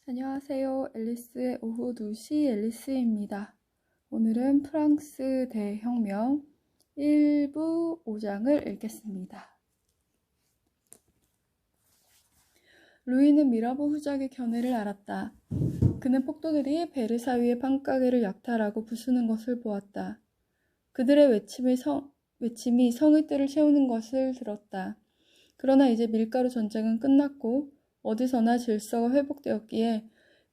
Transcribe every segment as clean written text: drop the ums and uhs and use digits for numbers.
안녕하세요. 앨리스의 오후 2시 앨리스입니다. 오늘은 프랑스 대혁명 1부 5장을 읽겠습니다. 루이는 미라보 후작의 견해를 알았다. 그는 폭도들이 베르사유의 판가게를 약탈하고 부수는 것을 보았다. 그들의 외침이 성의 뜰을 채우는 것을 들었다. 그러나 이제 밀가루 전쟁은 끝났고 어디서나 질서가 회복되었기에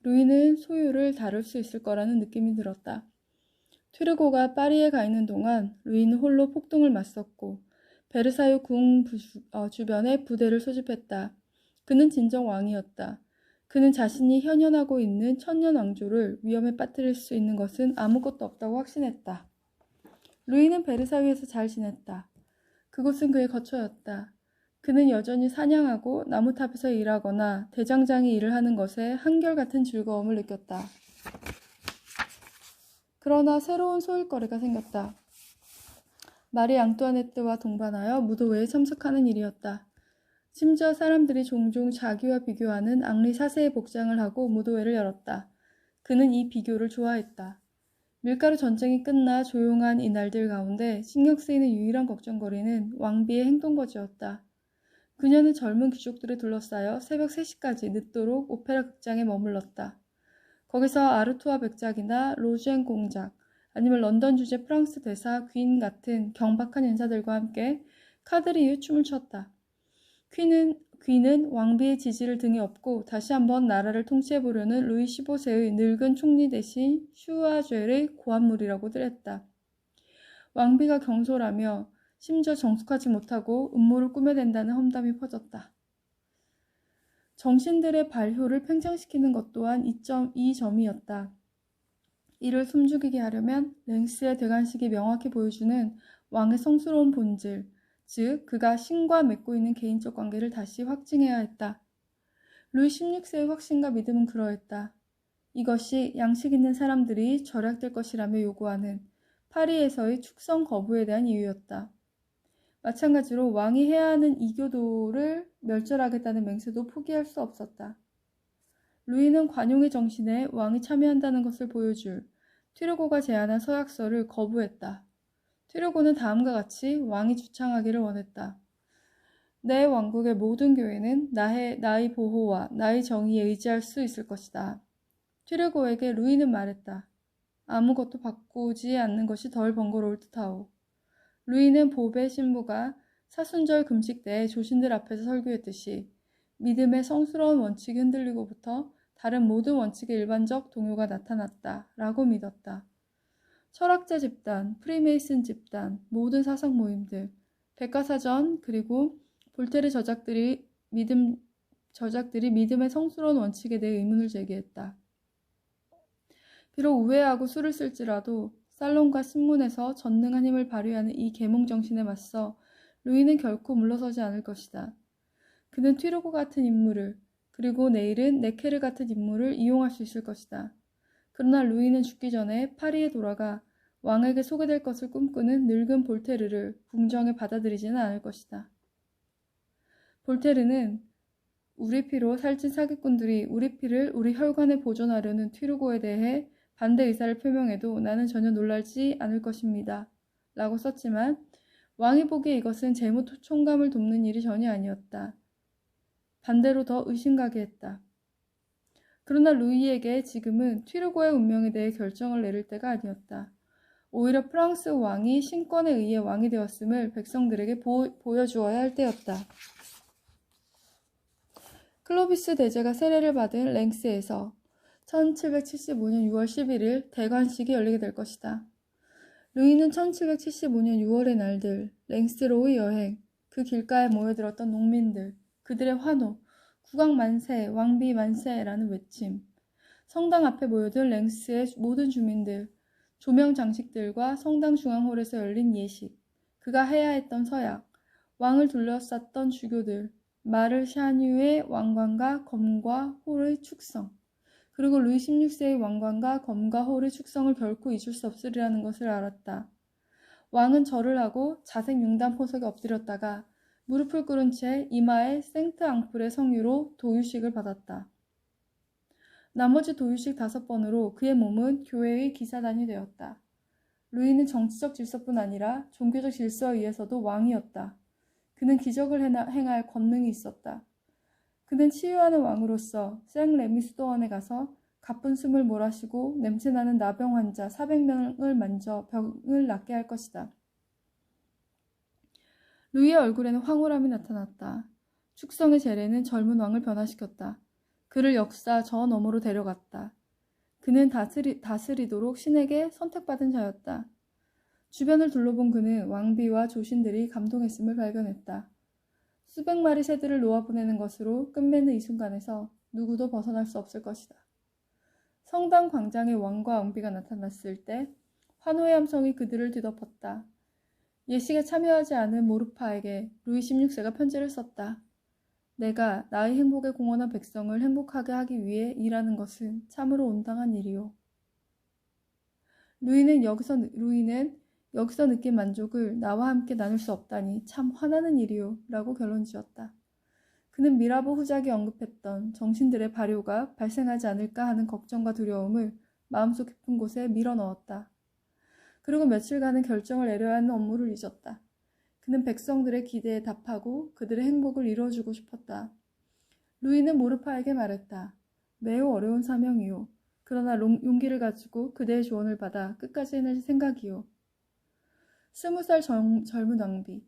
루이는 소유를 다룰 수 있을 거라는 느낌이 들었다. 튀르고가 파리에 가 있는 동안 루이는 홀로 폭동을 맞섰고 베르사유 궁 주변에 부대를 소집했다. 그는 진정 왕이었다. 그는 자신이 현현하고 있는 천년 왕조를 위험에 빠뜨릴 수 있는 것은 아무것도 없다고 확신했다. 루이는 베르사유에서 잘 지냈다. 그곳은 그의 거처였다. 그는 여전히 사냥하고 나무탑에서 일하거나 대장장이 일을 하는 것에 한결같은 즐거움을 느꼈다. 그러나 새로운 소일거리가 생겼다. 마리 앙뚜아네트와 동반하여 무도회에 참석하는 일이었다. 심지어 사람들이 종종 자기와 비교하는 앙리 4세의 복장을 하고 무도회를 열었다. 그는 이 비교를 좋아했다. 밀가루 전쟁이 끝나 조용한 이날들 가운데 신경 쓰이는 유일한 걱정거리는 왕비의 행동거지였다. 그녀는 젊은 귀족들에 둘러싸여 새벽 3시까지 늦도록 오페라 극장에 머물렀다. 거기서 아르투아 백작이나 로젠 공작, 아니면 런던 주재 프랑스 대사 귀인 같은 경박한 인사들과 함께 카드리유 춤을 췄다. 귀는 왕비의 지지를 등에 업고 다시 한번 나라를 통치해보려는 루이 15세의 늙은 총리 대신 슈아죄의 고한물이라고들 했다. 왕비가 경솔하며 심지어 정숙하지 못하고 음모를 꾸며댄다는 험담이 퍼졌다. 정신들의 발효를 팽창시키는 것 또한 이 점이었다. 이를 숨죽이게 하려면 랭스의 대관식이 명확히 보여주는 왕의 성스러운 본질, 즉 그가 신과 맺고 있는 개인적 관계를 다시 확증해야 했다. 루이 16세의 확신과 믿음은 그러했다. 이것이 양식 있는 사람들이 절약될 것이라며 요구하는 파리에서의 축성 거부에 대한 이유였다. 마찬가지로 왕이 해야 하는 이교도를 멸절하겠다는 맹세도 포기할 수 없었다. 루이는 관용의 정신에 왕이 참여한다는 것을 보여줄 튀르고가 제안한 서약서를 거부했다. 튀르고는 다음과 같이 왕이 주창하기를 원했다. 내 왕국의 모든 교회는 나의 보호와 나의 정의에 의지할 수 있을 것이다. 튀르고에게 루이는 말했다. 아무것도 바꾸지 않는 것이 덜 번거로울 듯하오. 루이는 보베 신부가 사순절 금식 때에 조신들 앞에서 설교했듯이 믿음의 성스러운 원칙이 흔들리고부터 다른 모든 원칙의 일반적 동요가 나타났다 라고 믿었다. 철학자 집단, 프리메이슨 집단, 모든 사상 모임들, 백과사전 그리고 볼테르 저작들이 믿음의 성스러운 원칙에 대해 의문을 제기했다. 비록 우회하고 수를 쓸지라도 살론과 신문에서 전능한 힘을 발휘하는 이 계몽 정신에 맞서 루이는 결코 물러서지 않을 것이다. 그는 튀르고 같은 인물을 그리고 내일은 네케르 같은 인물을 이용할 수 있을 것이다. 그러나 루이는 죽기 전에 파리에 돌아가 왕에게 소개될 것을 꿈꾸는 늙은 볼테르를 궁정에 받아들이지는 않을 것이다. 볼테르는 우리 피로 살찐 사기꾼들이 우리 피를 우리 혈관에 보존하려는 튀르고에 대해 반대 의사를 표명해도 나는 전혀 놀라지 않을 것입니다. 라고 썼지만 왕이 보기에 이것은 재무 총감을 돕는 일이 전혀 아니었다. 반대로 더 의심가게 했다. 그러나 루이에게 지금은 튀르고의 운명에 대해 결정을 내릴 때가 아니었다. 오히려 프랑스 왕이 신권에 의해 왕이 되었음을 백성들에게 보여주어야 할 때였다. 클로비스 대제가 세례를 받은 랭스에서 1775년 6월 11일 대관식이 열리게 될 것이다. 루이는 1775년 6월의 날들, 랭스로의 여행, 그 길가에 모여들었던 농민들, 그들의 환호, 국왕 만세, 왕비 만세라는 외침, 성당 앞에 모여든 랭스의 모든 주민들, 조명 장식들과 성당 중앙홀에서 열린 예식, 그가 해야 했던 서약, 왕을 둘러쌌던 주교들, 마르 샤뉴의 왕관과 검과 홀의 축성, 그리고 루이 16세의 왕관과 검과 홀의 축성을 결코 잊을 수 없으리라는 것을 알았다. 왕은 절을 하고 자색 융단 포석에 엎드렸다가 무릎을 꿇은 채 이마에 생트 앙풀의 성유로 도유식을 받았다. 나머지 도유식 5번으로 그의 몸은 교회의 기사단이 되었다. 루이는 정치적 질서뿐 아니라 종교적 질서에 의해서도 왕이었다. 그는 기적을 행할 권능이 있었다. 그는 치유하는 왕으로서 생레미스도원에 가서 가쁜 숨을 몰아쉬고 냄새나는 나병 환자 400명을 만져 병을 낫게 할 것이다. 루이의 얼굴에는 황홀함이 나타났다. 축성의 재래는 젊은 왕을 변화시켰다. 그를 역사 저 너머로 데려갔다. 그는 다스리도록 신에게 선택받은 자였다. 주변을 둘러본 그는 왕비와 조신들이 감동했음을 발견했다. 수백 마리 새들을 놓아보내는 것으로 끝맺는 이 순간에서 누구도 벗어날 수 없을 것이다. 성당 광장에 왕과 왕비가 나타났을 때 환호의 함성이 그들을 뒤덮었다. 예식에 참여하지 않은 모르파에게 루이 16세가 편지를 썼다. 내가 나의 행복에 공헌한 백성을 행복하게 하기 위해 일하는 것은 참으로 온당한 일이요. 루이는 여기서 느낀 만족을 나와 함께 나눌 수 없다니 참 화나는 일이요 라고 결론 지었다. 그는 미라보 후작이 언급했던 정신들의 발효가 발생하지 않을까 하는 걱정과 두려움을 마음속 깊은 곳에 밀어넣었다. 그리고 며칠간은 결정을 내려야 하는 업무를 잊었다. 그는 백성들의 기대에 답하고 그들의 행복을 이루어주고 싶었다. 루이는 모르파에게 말했다. 매우 어려운 사명이요. 그러나 용기를 가지고 그대의 조언을 받아 끝까지 해낼 생각이요. 20살 젊은 왕비.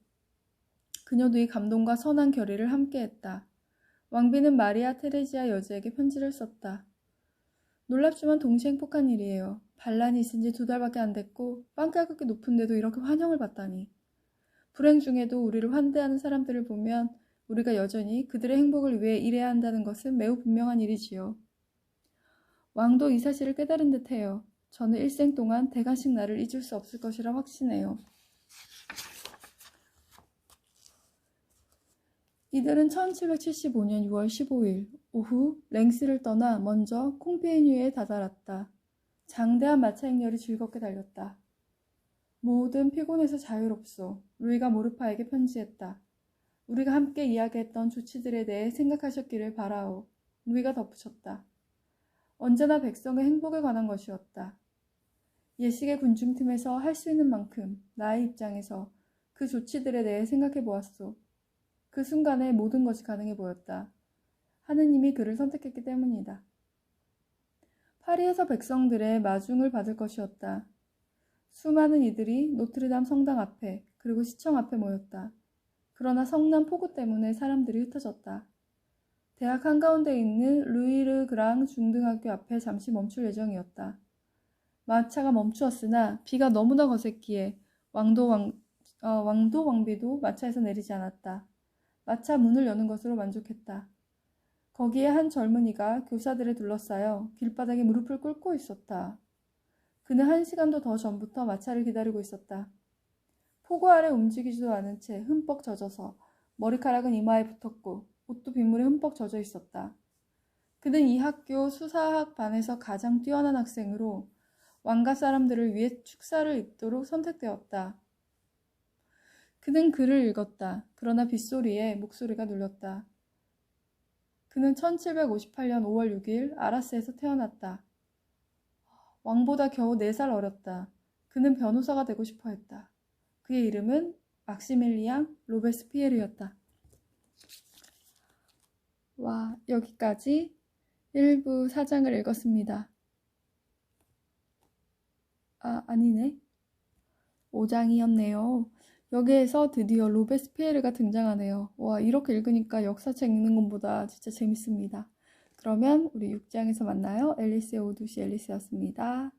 그녀도 이 감동과 선한 결의를 함께했다. 왕비는 마리아 테레지아 여제에게 편지를 썼다. 놀랍지만 동시에 행복한 일이에요. 반란이 있은 지 2달밖에 안 됐고 빵가격이 높은데도 이렇게 환영을 받다니. 불행 중에도 우리를 환대하는 사람들을 보면 우리가 여전히 그들의 행복을 위해 일해야 한다는 것은 매우 분명한 일이지요. 왕도 이 사실을 깨달은 듯해요. 저는 일생 동안 대관식 날을 잊을 수 없을 것이라 확신해요. 이들은 1775년 6월 15일 오후 랭스를 떠나 먼저 콩페이뉴에 다다랐다. 장대한 마차 행렬이 즐겁게 달렸다. 모든 피곤에서 자유롭소. 루이가 모르파에게 편지했다. 우리가 함께 이야기했던 조치들에 대해 생각하셨기를 바라오. 루이가 덧붙였다. 언제나 백성의 행복에 관한 것이었다. 예식의 군중팀에서 할 수 있는 만큼 나의 입장에서 그 조치들에 대해 생각해 보았소. 그 순간에 모든 것이 가능해 보였다. 하느님이 그를 선택했기 때문이다. 파리에서 백성들의 마중을 받을 것이었다. 수많은 이들이 노트르담 성당 앞에 그리고 시청 앞에 모였다. 그러나 성난 폭우 때문에 사람들이 흩어졌다. 대학 한가운데 있는 루이르 그랑 중등학교 앞에 잠시 멈출 예정이었다. 마차가 멈추었으나 비가 너무나 거셌기에 왕도 왕비도 마차에서 내리지 않았다. 마차 문을 여는 것으로 만족했다. 거기에 한 젊은이가 교사들에 둘러싸여 길바닥에 무릎을 꿇고 있었다. 그는 1시간도 더 전부터 마차를 기다리고 있었다. 폭우 아래 움직이지도 않은 채 흠뻑 젖어서 머리카락은 이마에 붙었고 옷도 빗물에 흠뻑 젖어 있었다. 그는 이 학교 수사학 반에서 가장 뛰어난 학생으로 왕가 사람들을 위해 축사를 입도록 선택되었다. 그는 글을 읽었다. 그러나 빗소리에 목소리가 눌렸다. 그는 1758년 5월 6일 아라스에서 태어났다. 왕보다 겨우 4살 어렸다. 그는 변호사가 되고 싶어 했다. 그의 이름은 막시밀리앙 로베스피에르였다. 와, 여기까지 1부 4장을 읽었습니다. 아니네. 5장이었네요. 여기에서 드디어 로베스피에르가 등장하네요. 와, 이렇게 읽으니까 역사책 읽는 것보다 진짜 재밌습니다. 그러면 우리 6장에서 만나요. 앨리스의 오두시 앨리스였습니다.